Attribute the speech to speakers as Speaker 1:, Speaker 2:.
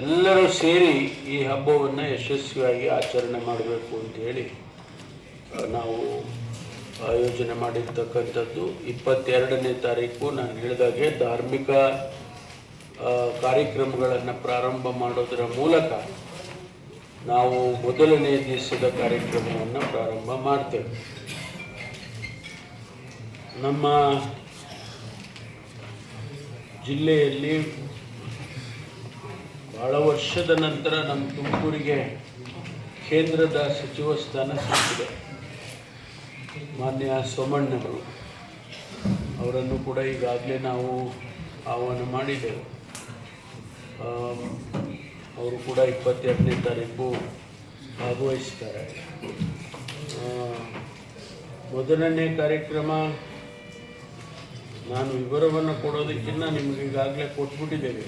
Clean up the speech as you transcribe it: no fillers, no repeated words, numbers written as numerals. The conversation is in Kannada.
Speaker 1: ಎಲ್ಲರೂ ಸೇರಿ ಈ ಹಬ್ಬವನ್ನು ಯಶಸ್ವಿಯಾಗಿ ಆಚರಣೆ ಮಾಡಬೇಕು ಅಂತ ಹೇಳಿ ನಾವು ಆಯೋಜನೆ ಮಾಡಿರ್ತಕ್ಕಂಥದ್ದು. 22ನೇ ತಾರೀಕು ನಾನು ಹೇಳಿದಾಗೆ ಧಾರ್ಮಿಕ ಕಾರ್ಯಕ್ರಮಗಳನ್ನು ಪ್ರಾರಂಭ ಮಾಡೋದರ ಮೂಲಕ ನಾವು ಮೊದಲನೇ ದಿವಸದ ಕಾರ್ಯಕ್ರಮವನ್ನು ಪ್ರಾರಂಭ ಮಾಡ್ತೇವೆ. ನಮ್ಮ ಜಿಲ್ಲೆಯಲ್ಲಿ ಬಹಳ ವರ್ಷದ ನಂತರ ನಮ್ಮ ತುಮಕೂರಿಗೆ ಕೇಂದ್ರದ ಸಚಿವ ಸ್ಥಾನ ಸಿಕ್ಕಿದೆ. ಮಾನ್ಯ ಸೋಮಣ್ಣವರು ಅವರನ್ನು ಕೂಡ ಈಗಾಗಲೇ ನಾವು ಆಹ್ವಾನ ಮಾಡಿದ್ದೆವು. ಅವರು ಕೂಡ 22ನೇ ತಾರೀಕು ಭಾಗವಹಿಸ್ತಾರೆ. ಮೊದಲನೇ ಕಾರ್ಯಕ್ರಮ ನಾನು ವಿವರವನ್ನು ಕೊಡೋದಕ್ಕಿಂತ ನಿಮಗೆ ಈಗಾಗಲೇ ಕೊಟ್ಬಿಟ್ಟಿದ್ದೇವೆ.